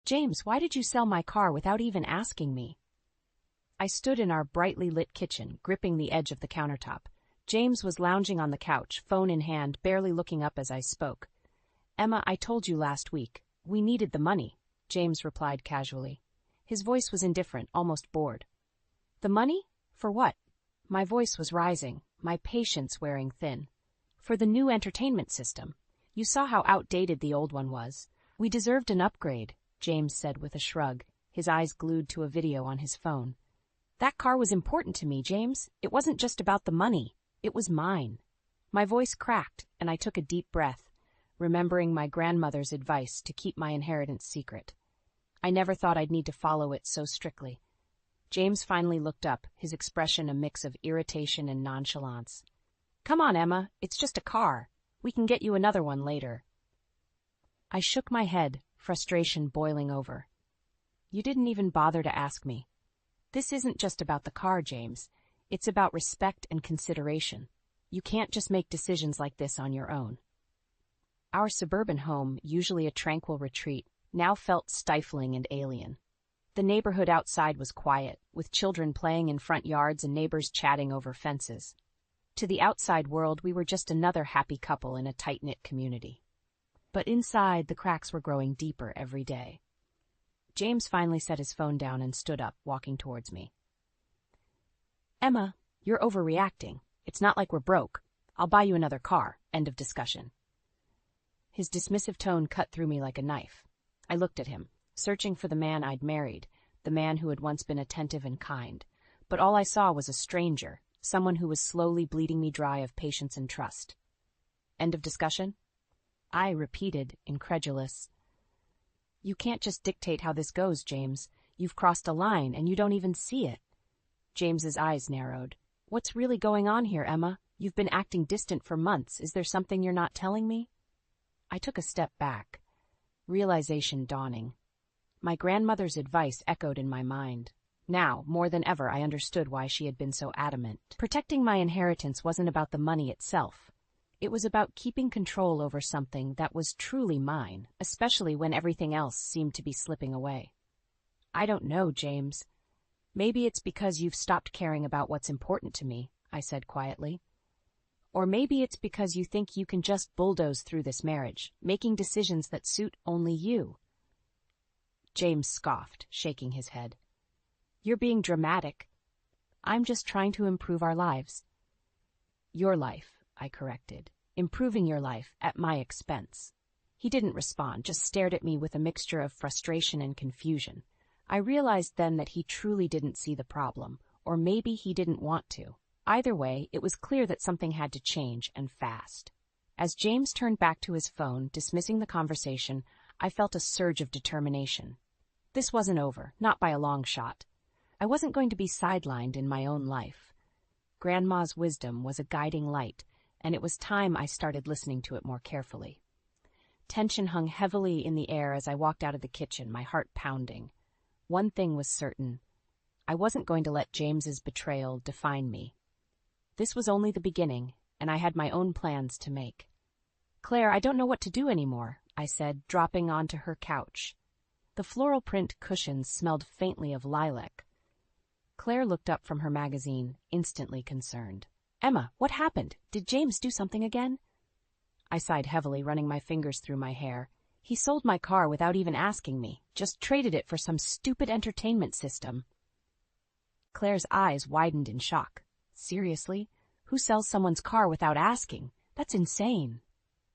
James, why did you sell my car without even asking me? I stood in our brightly lit kitchen, gripping the edge of the countertop. James was lounging on the couch, phone in hand, barely looking up as I spoke. Emma, I told you last week. We needed the money, James replied casually. His voice was indifferent, almost bored. The money? For what? My voice was rising, my patience wearing thin. For the new entertainment system. You saw how outdated the old one was. We deserved an upgrade, James said with a shrug, his eyes glued to a video on his phone. That car was important to me, James. It wasn't just about the money. It was mine. My voice cracked, and I took a deep breath, remembering my grandmother's advice to keep my inheritance secret. I never thought I'd need to follow it so strictly. James finally looked up, his expression a mix of irritation and nonchalance. Come on, Emma, it's just a car. We can get you another one later. I shook my head, frustration boiling over. You didn't even bother to ask me. This isn't just about the car, James. It's about respect and consideration. You can't just make decisions like this on your own. Our suburban home, usually a tranquil retreat, now felt stifling and alien. The neighborhood outside was quiet, with children playing in front yards and neighbors chatting over fences. To the outside world, we were just another happy couple in a tight-knit community. But inside, the cracks were growing deeper every day. James finally set his phone down and stood up, walking towards me. Emma, you're overreacting. It's not like we're broke. I'll buy you another car. End of discussion. His dismissive tone cut through me like a knife. I looked at him, searching for the man I'd married, the man who had once been attentive and kind. But all I saw was a stranger, someone who was slowly bleeding me dry of patience and trust. End of discussion? I repeated, incredulous. You can't just dictate how this goes, James. You've crossed a line, and you don't even see it. James's eyes narrowed. What's really going on here, Emma? You've been acting distant for months. Is there something you're not telling me? I took a step back, realization dawning. My grandmother's advice echoed in my mind. Now, more than ever, I understood why she had been so adamant. Protecting my inheritance wasn't about the money itself. It was about keeping control over something that was truly mine, especially when everything else seemed to be slipping away. I don't know, James. Maybe it's because you've stopped caring about what's important to me, I said quietly. Or maybe it's because you think you can just bulldoze through this marriage, making decisions that suit only you. James scoffed, shaking his head. You're being dramatic. I'm just trying to improve our lives. Your life, I corrected. Improving your life at my expense. He didn't respond, just stared at me with a mixture of frustration and confusion. I realized then that he truly didn't see the problem, or maybe he didn't want to. Either way, it was clear that something had to change, and fast. As James turned back to his phone, dismissing the conversation, I felt a surge of determination. This wasn't over, not by a long shot. I wasn't going to be sidelined in my own life. Grandma's wisdom was a guiding light, and it was time I started listening to it more carefully. Tension hung heavily in the air as I walked out of the kitchen, my heart pounding. One thing was certain. I wasn't going to let James's betrayal define me. This was only the beginning, and I had my own plans to make. Claire, I don't know what to do anymore, I said, dropping onto her couch. The floral print cushions smelled faintly of lilac. Claire looked up from her magazine, instantly concerned. Emma, what happened? Did James do something again? I sighed heavily, running my fingers through my hair. He sold my car without even asking me, just traded it for some stupid entertainment system. Claire's eyes widened in shock. Seriously? Who sells someone's car without asking? That's insane.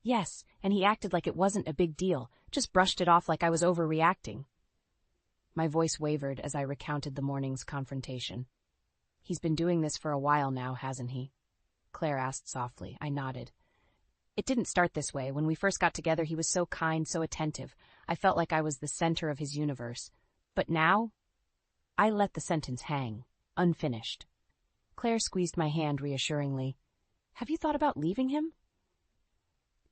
Yes, and he acted like it wasn't a big deal, just brushed it off like I was overreacting. My voice wavered as I recounted the morning's confrontation. He's been doing this for a while now, hasn't he? Claire asked softly. I nodded. It didn't start this way. When we first got together, he was so kind, so attentive. I felt like I was the center of his universe. But now, I let the sentence hang, unfinished. Claire squeezed my hand reassuringly. Have you thought about leaving him?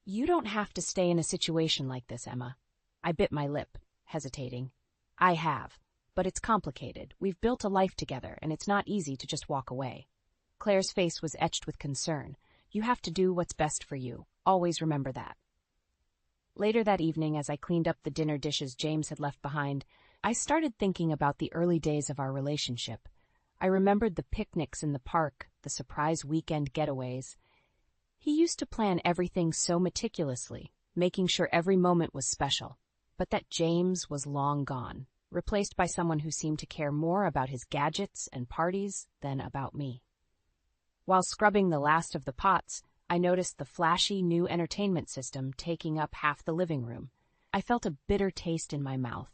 You don't have to stay in a situation like this, Emma. I bit my lip, hesitating. I have, but it's complicated. We've built a life together, and it's not easy to just walk away. Claire's face was etched with concern. You have to do what's best for you. Always remember that. Later that evening, as I cleaned up the dinner dishes James had left behind, I started thinking about the early days of our relationship. I remembered the picnics in the park, the surprise weekend getaways. He used to plan everything so meticulously, making sure every moment was special. But that James was long gone, replaced by someone who seemed to care more about his gadgets and parties than about me. While scrubbing the last of the pots, I noticed the flashy new entertainment system taking up half the living room. I felt a bitter taste in my mouth.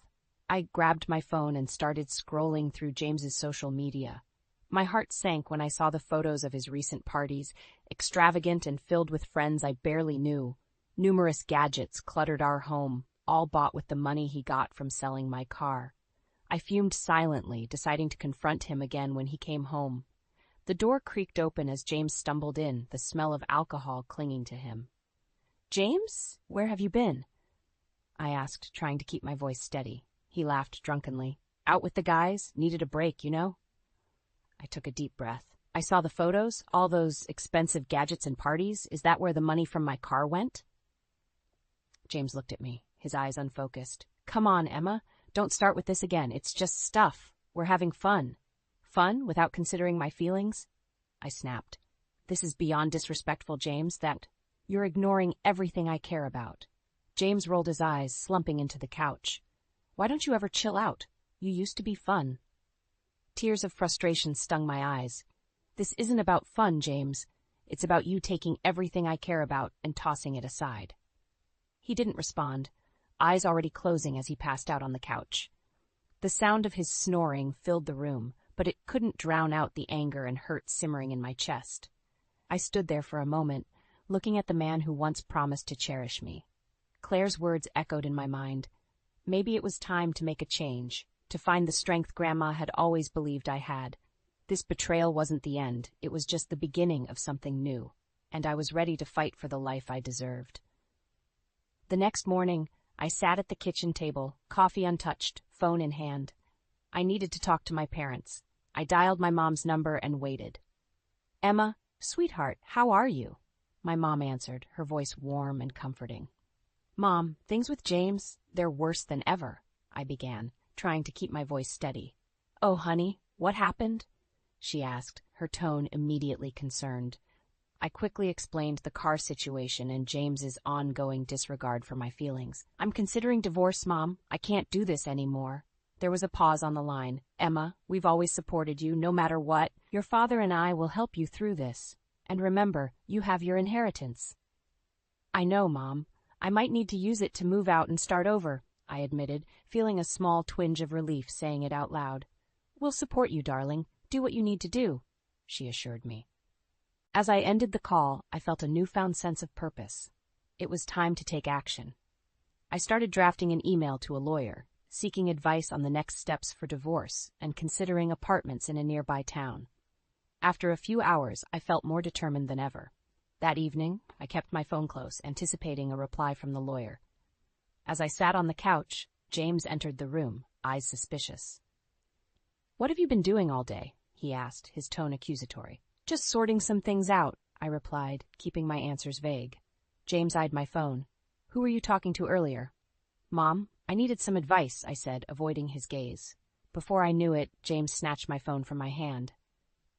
I grabbed my phone and started scrolling through James's social media. My heart sank when I saw the photos of his recent parties, extravagant and filled with friends I barely knew. Numerous gadgets cluttered our home, all bought with the money he got from selling my car. I fumed silently, deciding to confront him again when he came home. The door creaked open as James stumbled in, the smell of alcohol clinging to him. "James, where have you been?" I asked, trying to keep my voice steady. He laughed drunkenly. "Out with the guys, needed a break, you know?" I took a deep breath. "I saw the photos, all those expensive gadgets and parties. Is that where the money from my car went?" James looked at me, his eyes unfocused. "Come on, Emma. Don't start with this again. It's just stuff. We're having fun." "Fun, without considering my feelings?" I snapped. "This is beyond disrespectful, James, that you're ignoring everything I care about." James rolled his eyes, slumping into the couch. "Why don't you ever chill out? You used to be fun." Tears of frustration stung my eyes. "This isn't about fun, James. It's about you taking everything I care about and tossing it aside." He didn't respond, eyes already closing as he passed out on the couch. The sound of his snoring filled the room, but it couldn't drown out the anger and hurt simmering in my chest. I stood there for a moment, looking at the man who once promised to cherish me. Claire's words echoed in my mind. Maybe it was time to make a change, to find the strength Grandma had always believed I had. This betrayal wasn't the end, it was just the beginning of something new, and I was ready to fight for the life I deserved. The next morning, I sat at the kitchen table, coffee untouched, phone in hand. I needed to talk to my parents. I dialed my mom's number and waited. "Emma, sweetheart, how are you?" My mom answered, her voice warm and comforting. "Mom, things with James, they're worse than ever," I began, trying to keep my voice steady. "Oh, honey, what happened?" she asked, her tone immediately concerned. I quickly explained the car situation and James's ongoing disregard for my feelings. "I'm considering divorce, Mom. I can't do this anymore." There was a pause on the line. "Emma, we've always supported you, no matter what. Your father and I will help you through this. And remember, you have your inheritance." "I know, Mom. I might need to use it to move out and start over," I admitted, feeling a small twinge of relief saying it out loud. "We'll support you, darling. Do what you need to do," she assured me. As I ended the call, I felt a newfound sense of purpose. It was time to take action. I started drafting an email to a lawyer, seeking advice on the next steps for divorce and considering apartments in a nearby town. After a few hours, I felt more determined than ever. That evening, I kept my phone close, anticipating a reply from the lawyer. As I sat on the couch, James entered the room, eyes suspicious. "What have you been doing all day?" he asked, his tone accusatory. "Just sorting some things out," I replied, keeping my answers vague. James eyed my phone. "Who were you talking to earlier?" "Mom, I needed some advice," I said, avoiding his gaze. Before I knew it, James snatched my phone from my hand.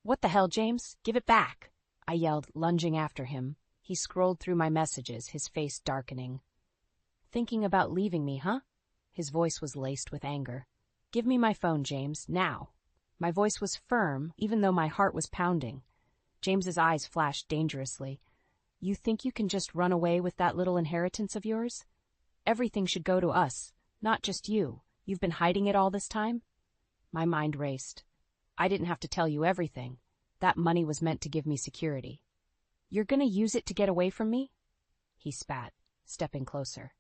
"What the hell, James? Give it back!" I yelled, lunging after him. He scrolled through my messages, his face darkening. "Thinking about leaving me, huh?" His voice was laced with anger. "Give me my phone, James, now." My voice was firm, even though my heart was pounding. James's eyes flashed dangerously. "You think you can just run away with that little inheritance of yours? Everything should go to us, not just you. You've been hiding it all this time?" My mind raced. "I didn't have to tell you everything. That money was meant to give me security." "You're gonna use it to get away from me?" He spat, stepping closer.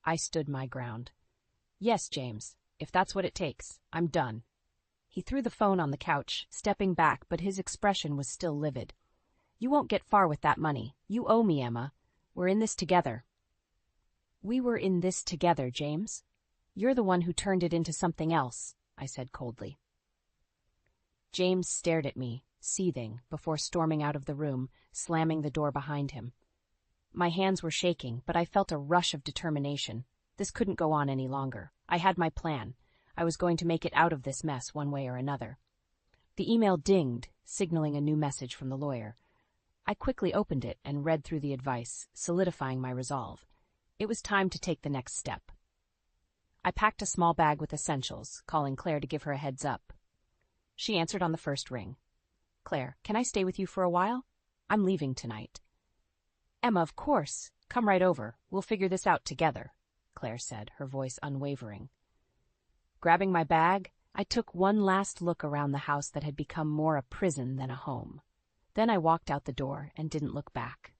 I stood my ground. "Yes, James, if that's what it takes. I'm done." He threw the phone on the couch, stepping back, but his expression was still livid. "You won't get far with that money. You owe me, Emma. We're in this together." "We were in this together, James. You're the one who turned it into something else," I said coldly. James stared at me, seething, before storming out of the room, slamming the door behind him. My hands were shaking, but I felt a rush of determination. This couldn't go on any longer. I had my plan. I was going to make it out of this mess one way or another. The email dinged, signaling a new message from the lawyer. I quickly opened it and read through the advice, solidifying my resolve. It was time to take the next step. I packed a small bag with essentials, calling Claire to give her a heads up. She answered on the first ring. "Claire, can I stay with you for a while? I'm leaving tonight." "Emma, of course. Come right over. We'll figure this out together," Claire said, her voice unwavering. Grabbing my bag, I took one last look around the house that had become more a prison than a home. Then I walked out the door and didn't look back.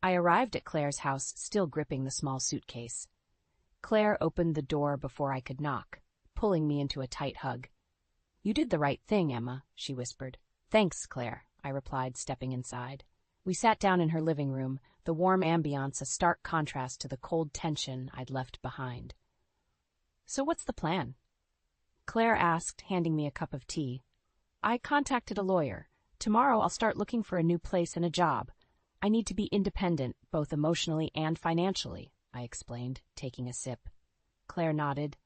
I arrived at Claire's house, still gripping the small suitcase. Claire opened the door before I could knock, pulling me into a tight hug. "You did the right thing, Emma," she whispered. "Thanks, Claire," I replied, stepping inside. We sat down in her living room, the warm ambiance a stark contrast to the cold tension I'd left behind. "So what's the plan?" Claire asked, handing me a cup of tea. "I contacted a lawyer. Tomorrow I'll start looking for a new place and a job. I need to be independent, both emotionally and financially," I explained, taking a sip. Claire nodded.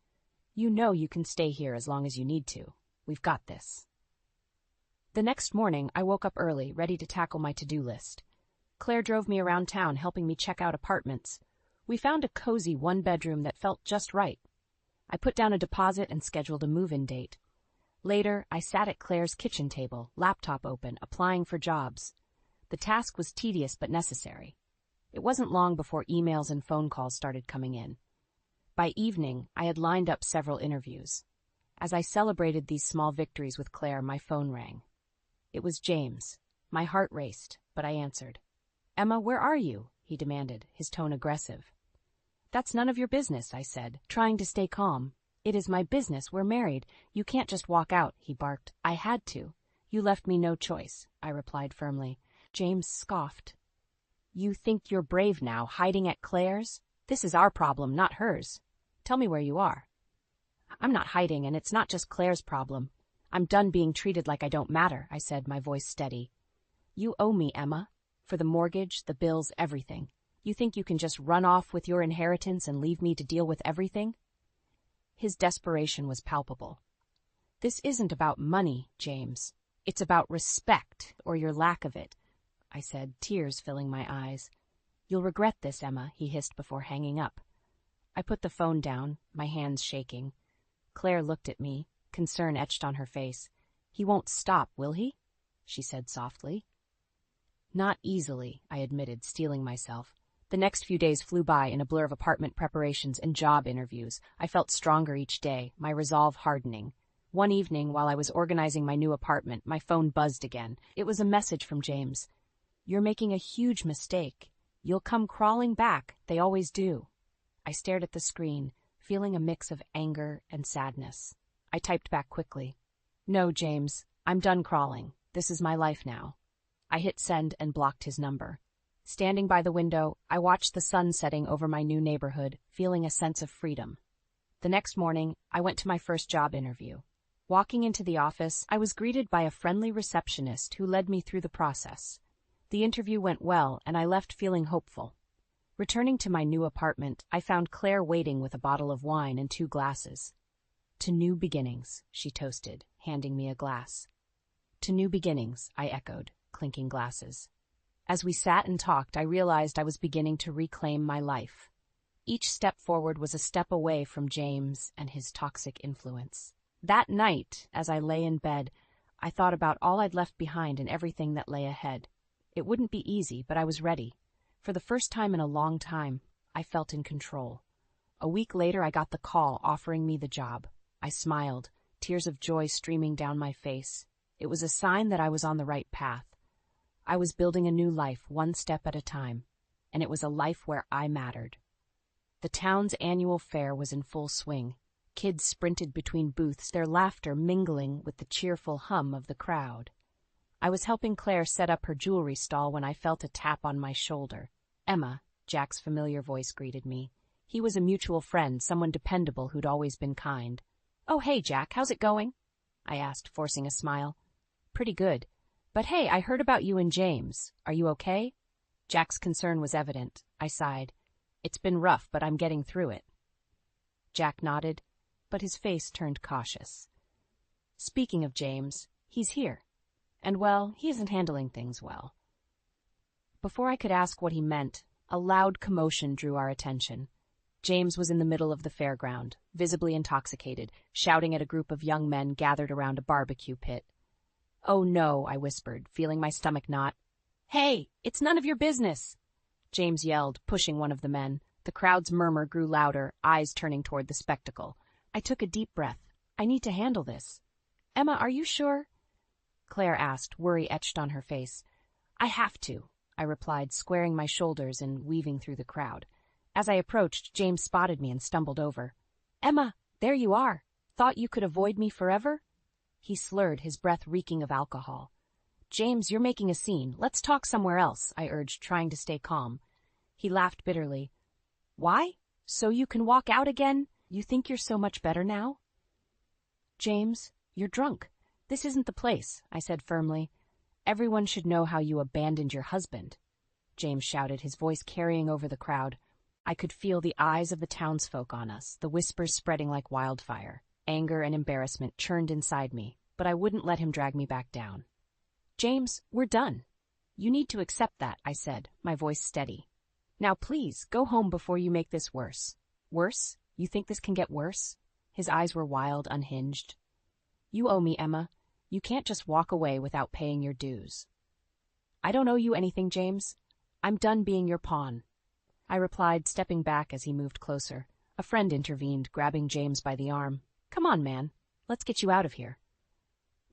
"You know you can stay here as long as you need to. We've got this." The next morning, I woke up early, ready to tackle my to-do list. Claire drove me around town, helping me check out apartments. We found a cozy one-bedroom that felt just right. I put down a deposit and scheduled a move-in date. Later, I sat at Claire's kitchen table, laptop open, applying for jobs. The task was tedious but necessary. It wasn't long before emails and phone calls started coming in. By evening, I had lined up several interviews. As I celebrated these small victories with Claire, my phone rang. It was James. My heart raced, but I answered. "Emma, where are you?" he demanded, his tone aggressive. "That's none of your business," I said, trying to stay calm. "It is my business. We're married. You can't just walk out," he barked. "I had to. You left me no choice," I replied firmly. James scoffed. "You think you're brave now, hiding at Claire's? This is our problem, not hers. Tell me where you are." "I'm not hiding, and it's not just Claire's problem. I'm done being treated like I don't matter," I said, my voice steady. "You owe me, Emma. For the mortgage, the bills, everything. You think you can just run off with your inheritance and leave me to deal with everything?" His desperation was palpable. "This isn't about money, James. It's about respect, or your lack of it," I said, tears filling my eyes. "You'll regret this, Emma," he hissed before hanging up. I put the phone down, my hands shaking. Claire looked at me, concern etched on her face. "He won't stop, will he?" she said softly. "Not easily," I admitted, steeling myself. The next few days flew by in a blur of apartment preparations and job interviews. I felt stronger each day, my resolve hardening. One evening, while I was organizing my new apartment, my phone buzzed again. It was a message from James. "You're making a huge mistake. You'll come crawling back. They always do." I stared at the screen, feeling a mix of anger and sadness. I typed back quickly. "No, James, I'm done crawling. This is my life now." I hit send and blocked his number. Standing by the window, I watched the sun setting over my new neighborhood, feeling a sense of freedom. The next morning, I went to my first job interview. Walking into the office, I was greeted by a friendly receptionist who led me through the process. The interview went well, and I left feeling hopeful. Returning to my new apartment, I found Claire waiting with a bottle of wine and 2 glasses. "To new beginnings," she toasted, handing me a glass. "To new beginnings," I echoed, clinking glasses. As we sat and talked, I realized I was beginning to reclaim my life. Each step forward was a step away from James and his toxic influence. That night, as I lay in bed, I thought about all I'd left behind and everything that lay ahead. It wouldn't be easy, but I was ready. For the first time in a long time, I felt in control. A week later, I got the call offering me the job. I smiled, tears of joy streaming down my face. It was a sign that I was on the right path. I was building a new life, one step at a time, and it was a life where I mattered. The town's annual fair was in full swing. Kids sprinted between booths, their laughter mingling with the cheerful hum of the crowd. I was helping Claire set up her jewelry stall when I felt a tap on my shoulder. "Emma," Jack's familiar voice greeted me. He was a mutual friend, someone dependable who'd always been kind. "Oh, hey, Jack, how's it going?" I asked, forcing a smile. "Pretty good. But hey, I heard about you and James. Are you okay?" Jack's concern was evident. I sighed. It's been rough, but I'm getting through it. Jack nodded, but his face turned cautious. Speaking of James, he's here. And, well, he isn't handling things well. Before I could ask what he meant, a loud commotion drew our attention. James was in the middle of the fairground, visibly intoxicated, shouting at a group of young men gathered around a barbecue pit. "Oh no," I whispered, feeling my stomach knot. "Hey, it's none of your business!" James yelled, pushing one of the men. The crowd's murmur grew louder, eyes turning toward the spectacle. I took a deep breath. I need to handle this. "Emma, are you sure?" Claire asked, worry etched on her face. "I have to," I replied, squaring my shoulders and weaving through the crowd. As I approached, James spotted me and stumbled over. "Emma, there you are. Thought you could avoid me forever?" He slurred, his breath reeking of alcohol. "James, you're making a scene. Let's talk somewhere else," I urged, trying to stay calm. He laughed bitterly. "Why? So you can walk out again? You think you're so much better now?" "James, you're drunk. This isn't the place," I said firmly. "Everyone should know how you abandoned your husband," James shouted, his voice carrying over the crowd. I could feel the eyes of the townsfolk on us, the whispers spreading like wildfire. Anger and embarrassment churned inside me, but I wouldn't let him drag me back down. "James, we're done. You need to accept that," I said, my voice steady. "Now please, go home before you make this worse." "Worse? You think this can get worse?" His eyes were wild, unhinged. "You owe me, Emma. You can't just walk away without paying your dues." "I don't owe you anything, James. I'm done being your pawn," I replied, stepping back as he moved closer. A friend intervened, grabbing James by the arm. "Come on, man. Let's get you out of here."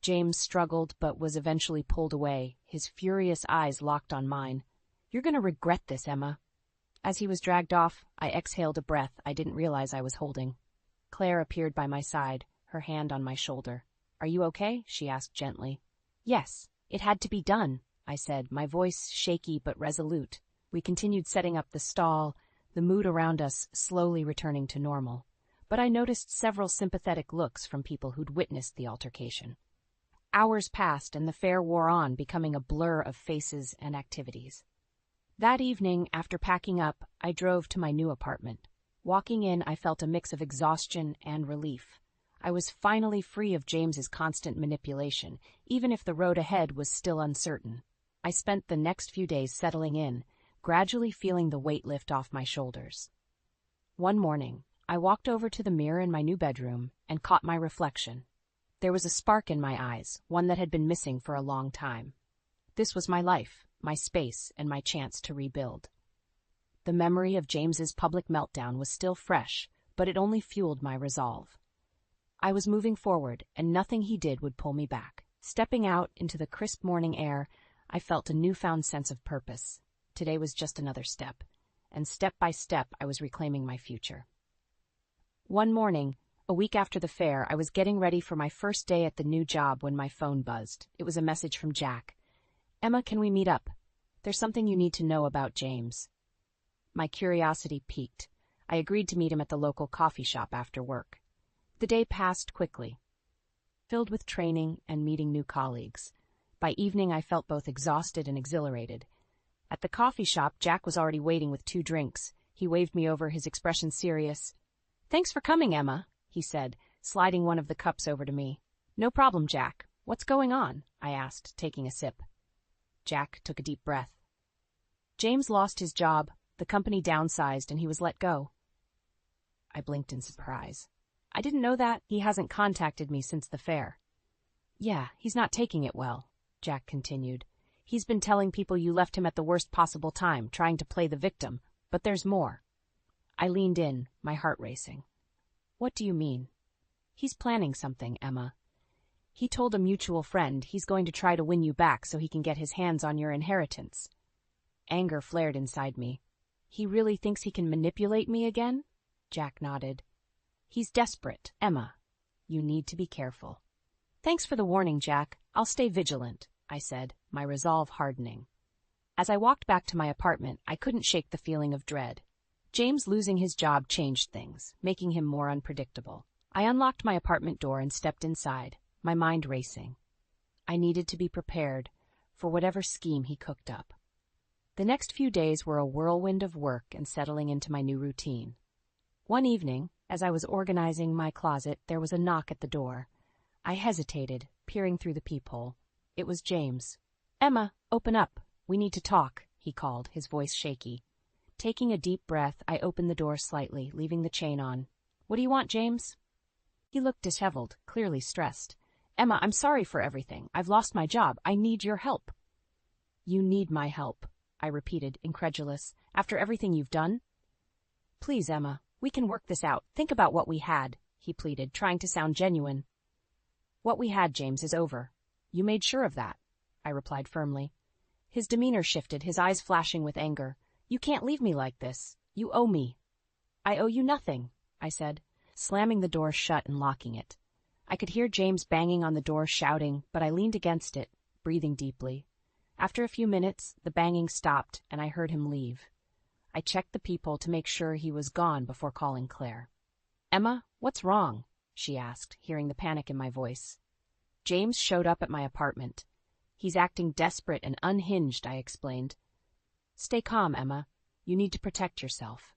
James struggled, but was eventually pulled away, his furious eyes locked on mine. "You're going to regret this, Emma." As he was dragged off, I exhaled a breath I didn't realize I was holding. Claire appeared by my side, her hand on my shoulder. "Are you okay?" she asked gently. "Yes, it had to be done," I said, my voice shaky but resolute. We continued setting up the stall, the mood around us slowly returning to normal. But I noticed several sympathetic looks from people who'd witnessed the altercation. Hours passed and the fair wore on, becoming a blur of faces and activities. That evening, after packing up, I drove to my new apartment. Walking in, I felt a mix of exhaustion and relief. I was finally free of James's constant manipulation, even if the road ahead was still uncertain. I spent the next few days settling in, gradually feeling the weight lift off my shoulders. One morning, I walked over to the mirror in my new bedroom and caught my reflection. There was a spark in my eyes, one that had been missing for a long time. This was my life, my space, and my chance to rebuild. The memory of James's public meltdown was still fresh, but it only fueled my resolve. I was moving forward, and nothing he did would pull me back. Stepping out into the crisp morning air, I felt a newfound sense of purpose. Today was just another step, and step by step I was reclaiming my future. One morning, a week after the fair, I was getting ready for my first day at the new job when my phone buzzed. It was a message from Jack. "Emma, can we meet up? There's something you need to know about James." My curiosity piqued. I agreed to meet him at the local coffee shop after work. The day passed quickly, filled with training and meeting new colleagues. By evening, I felt both exhausted and exhilarated. At the coffee shop, Jack was already waiting with 2 drinks. He waved me over, his expression serious. "Thanks for coming, Emma," he said, sliding one of the cups over to me. "No problem, Jack. What's going on?" I asked, taking a sip. Jack took a deep breath. "James lost his job, the company downsized, and he was let go." I blinked in surprise. "I didn't know that. He hasn't contacted me since the fair." "Yeah, he's not taking it well," Jack continued. "He's been telling people you left him at the worst possible time, trying to play the victim, but there's more." I leaned in, my heart racing. "What do you mean?" "He's planning something, Emma. He told a mutual friend he's going to try to win you back so he can get his hands on your inheritance." Anger flared inside me. "He really thinks he can manipulate me again?" Jack nodded. "He's desperate, Emma. You need to be careful." "Thanks for the warning, Jack. I'll stay vigilant," I said, my resolve hardening. As I walked back to my apartment, I couldn't shake the feeling of dread. James losing his job changed things, making him more unpredictable. I unlocked my apartment door and stepped inside, my mind racing. I needed to be prepared for whatever scheme he cooked up. The next few days were a whirlwind of work and settling into my new routine. One evening, as I was organizing my closet, there was a knock at the door. I hesitated, peering through the peephole. It was James. "Emma, open up. We need to talk," he called, his voice shaky. Taking a deep breath, I opened the door slightly, leaving the chain on. "What do you want, James?" He looked disheveled, clearly stressed. "Emma, I'm sorry for everything. I've lost my job. I need your help." "You need my help," I repeated, incredulous. "After everything you've done?" "Please, Emma, we can work this out. Think about what we had," he pleaded, trying to sound genuine. "What we had, James, is over. You made sure of that," I replied firmly. His demeanor shifted, his eyes flashing with anger. "You can't leave me like this. You owe me." "I owe you nothing," I said, slamming the door shut and locking it. I could hear James banging on the door, shouting, but I leaned against it, breathing deeply. After a few minutes, the banging stopped, and I heard him leave. I checked the peephole to make sure he was gone before calling Claire. "Emma, what's wrong?" she asked, hearing the panic in my voice. James showed up at my apartment. "He's acting desperate and unhinged," I explained. "Stay calm, Emma. You need to protect yourself."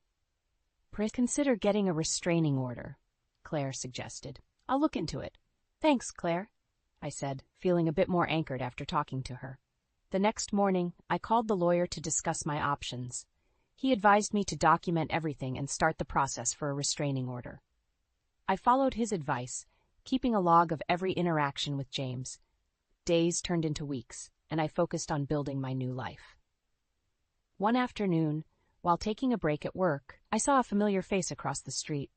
"Consider getting a restraining order," Claire suggested. "I'll look into it." "Thanks, Claire," I said, feeling a bit more anchored after talking to her. The next morning, I called the lawyer to discuss my options. He advised me to document everything and start the process for a restraining order. I followed his advice, keeping a log of every interaction with James. Days turned into weeks, and I focused on building my new life. One afternoon, while taking a break at work, I saw a familiar face across the street.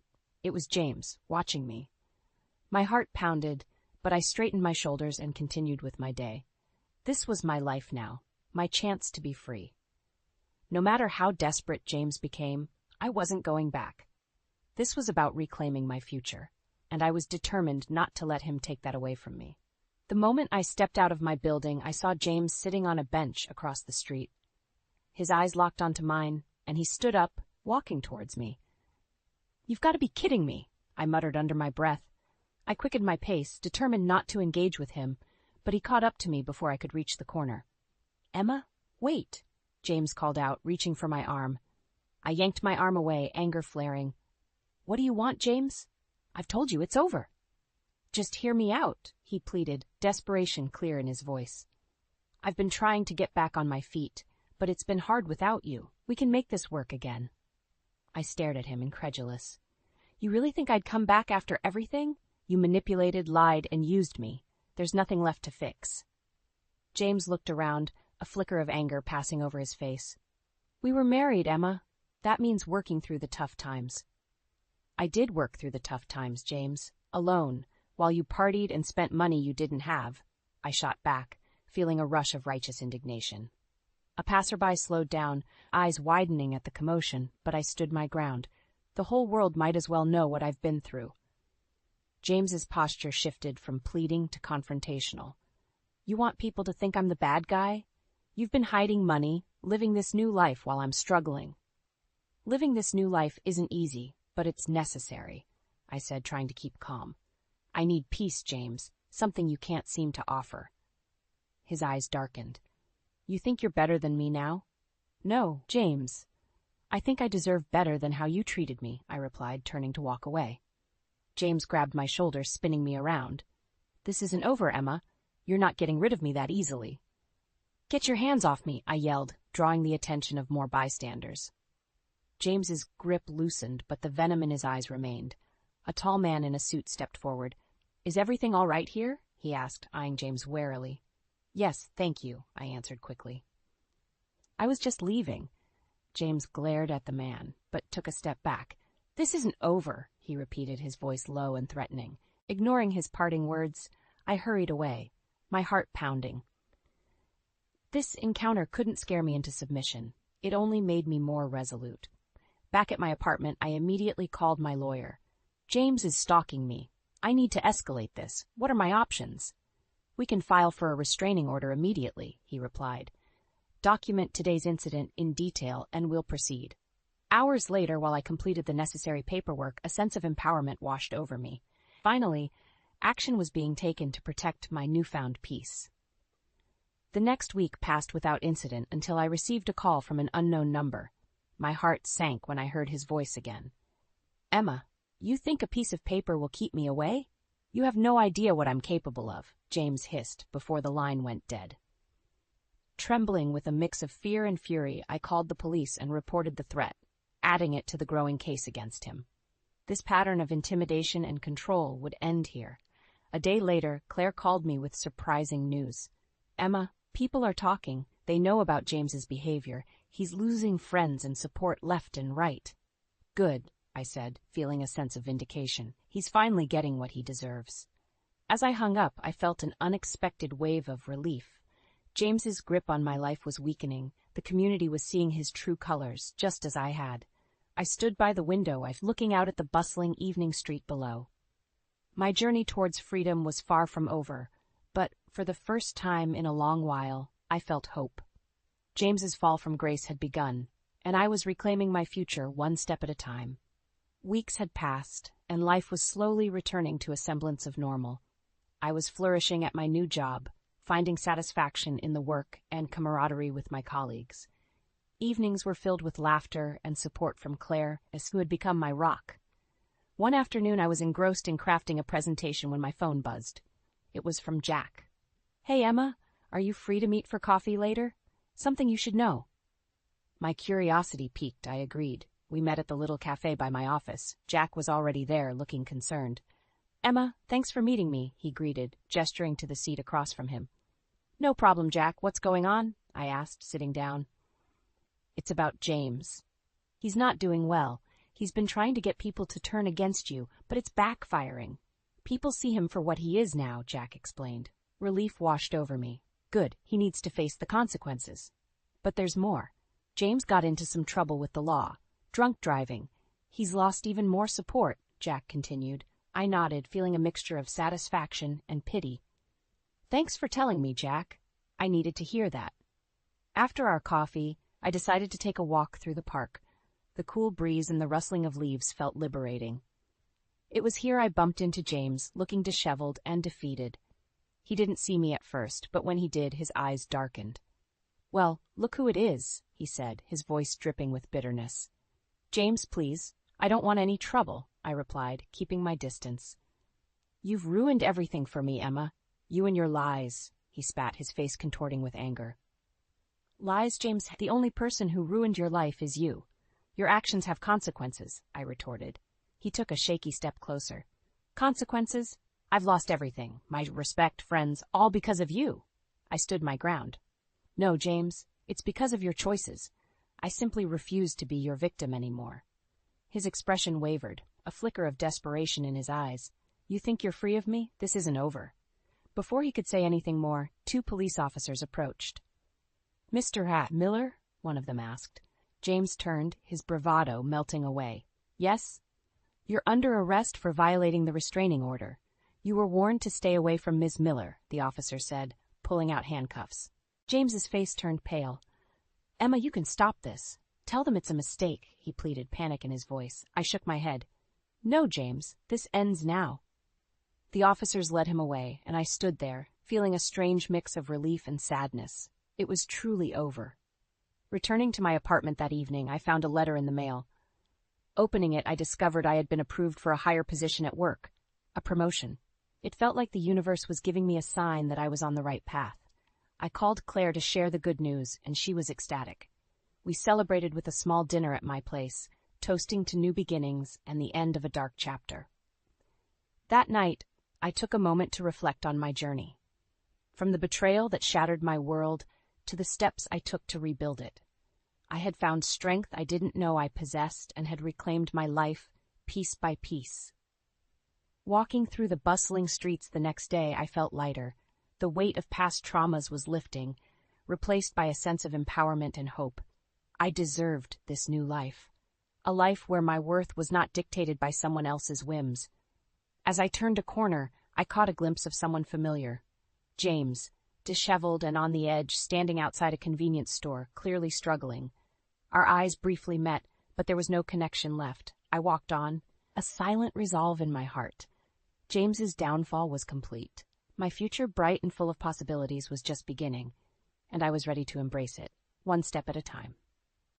It was James, watching me. My heart pounded, but I straightened my shoulders and continued with my day. This was my life now, my chance to be free. No matter how desperate James became, I wasn't going back. This was about reclaiming my future, and I was determined not to let him take that away from me. The moment I stepped out of my building, I saw James sitting on a bench across the street. His eyes locked onto mine, and he stood up, walking towards me. "You've got to be kidding me," I muttered under my breath. I quickened my pace, determined not to engage with him, but he caught up to me before I could reach the corner. "Emma, wait," James called out, reaching for my arm. I yanked my arm away, anger flaring. "What do you want, James? I've told you it's over." "Just hear me out," he pleaded, desperation clear in his voice. "I've been trying to get back on my feet, but it's been hard without you. We can make this work again." I stared at him, incredulous. "You really think I'd come back after everything? You manipulated, lied, and used me. There's nothing left to fix." James looked around, a flicker of anger passing over his face. "We were married, Emma. That means working through the tough times." "I did work through the tough times, James, alone, while you partied and spent money you didn't have," I shot back, feeling a rush of righteous indignation. A passerby slowed down, eyes widening at the commotion, but I stood my ground. The whole world might as well know what I've been through. James's posture shifted from pleading to confrontational. "You want people to think I'm the bad guy? You've been hiding money, living this new life while I'm struggling." "Living this new life isn't easy, but it's necessary," I said, trying to keep calm. "I need peace, James, something you can't seem to offer." His eyes darkened. "You think you're better than me now?" "No, James. I think I deserve better than how you treated me," I replied, turning to walk away. James grabbed my shoulder, spinning me around. "This isn't over, Emma. You're not getting rid of me that easily." "Get your hands off me," I yelled, drawing the attention of more bystanders. James's grip loosened, but the venom in his eyes remained. A tall man in a suit stepped forward. "Is everything all right here?" he asked, eyeing James warily. "Yes, thank you," I answered quickly. "I was just leaving." James glared at the man, but took a step back. "This isn't over," he repeated, his voice low and threatening. Ignoring his parting words, I hurried away, my heart pounding. This encounter couldn't scare me into submission. It only made me more resolute. Back at my apartment, I immediately called my lawyer. "James is stalking me. I need to escalate this. What are my options?" "We can file for a restraining order immediately," he replied. "Document today's incident in detail and we'll proceed." Hours later, while I completed the necessary paperwork, a sense of empowerment washed over me. Finally, action was being taken to protect my newfound peace. The next week passed without incident until I received a call from an unknown number. My heart sank when I heard his voice again. "Emma, you think a piece of paper will keep me away? You have no idea what I'm capable of," James hissed before the line went dead. Trembling with a mix of fear and fury, I called the police and reported the threat, adding it to the growing case against him. This pattern of intimidation and control would end here. A day later, Claire called me with surprising news. "Emma, people are talking. They know about James's behavior. He's losing friends and support left and right." "Good," I said, feeling a sense of vindication. "He's finally getting what he deserves." As I hung up, I felt an unexpected wave of relief. James's grip on my life was weakening. The community was seeing his true colors, just as I had. I stood by the window, looking out at the bustling evening street below. My journey towards freedom was far from over, but for the first time in a long while, I felt hope. James's fall from grace had begun, and I was reclaiming my future one step at a time. Weeks had passed, and life was slowly returning to a semblance of normal. I was flourishing at my new job, finding satisfaction in the work and camaraderie with my colleagues. Evenings were filled with laughter and support from Claire, who had become my rock. One afternoon I was engrossed in crafting a presentation when my phone buzzed. It was from Jack. "Hey, Emma, are you free to meet for coffee later? Something you should know." My curiosity piqued, I agreed. We met at the little cafe by my office. Jack was already there, looking concerned. "Emma, thanks for meeting me," he greeted, gesturing to the seat across from him. "No problem, Jack. What's going on?" I asked, sitting down. "It's about James. He's not doing well. He's been trying to get people to turn against you, but it's backfiring. People see him for what he is now," Jack explained. Relief washed over me. Good, he needs to face the consequences. But there's more. James got into some trouble with the law. Drunk driving. He's lost even more support, Jack continued. I nodded, feeling a mixture of satisfaction and pity. "Thanks for telling me, Jack. I needed to hear that." After our coffee, I decided to take a walk through the park. The cool breeze and the rustling of leaves felt liberating. It was here I bumped into James, looking disheveled and defeated. He didn't see me at first, but when he did, his eyes darkened. "Well, look who it is," he said, his voice dripping with bitterness. "James, please. I don't want any trouble," I replied, keeping my distance. "You've ruined everything for me, Emma. You and your lies," he spat, his face contorting with anger. "Lies, James? The only person who ruined your life is you. Your actions have consequences," I retorted. He took a shaky step closer. "Consequences? I've lost everything. My respect, friends, all because of you." I stood my ground. "No, James, it's because of your choices. I simply refuse to be your victim anymore." His expression wavered, a flicker of desperation in his eyes. "You think you're free of me? This isn't over." Before he could say anything more, 2 police officers approached. "Mr. Miller?" one of them asked. James turned, his bravado melting away. "Yes?" "You're under arrest for violating the restraining order. You were warned to stay away from Ms. Miller," the officer said, pulling out handcuffs. James's face turned pale. "Emma, you can stop this. Tell them it's a mistake," he pleaded, panic in his voice. I shook my head. "No, James, this ends now." The officers led him away, and I stood there, feeling a strange mix of relief and sadness. It was truly over. Returning to my apartment that evening, I found a letter in the mail. Opening it, I discovered I had been approved for a higher position at work, a promotion. It felt like the universe was giving me a sign that I was on the right path. I called Claire to share the good news, and she was ecstatic. We celebrated with a small dinner at my place, toasting to new beginnings and the end of a dark chapter. That night, I took a moment to reflect on my journey. From the betrayal that shattered my world to the steps I took to rebuild it. I had found strength I didn't know I possessed and had reclaimed my life piece by piece. Walking through the bustling streets the next day, I felt lighter. The weight of past traumas was lifting, replaced by a sense of empowerment and hope. I deserved this new life. A life where my worth was not dictated by someone else's whims. As I turned a corner, I caught a glimpse of someone familiar. James, disheveled and on the edge, standing outside a convenience store, clearly struggling. Our eyes briefly met, but there was no connection left. I walked on, a silent resolve in my heart. James's downfall was complete. My future, bright and full of possibilities, was just beginning. and I was ready to embrace it, one step at a time.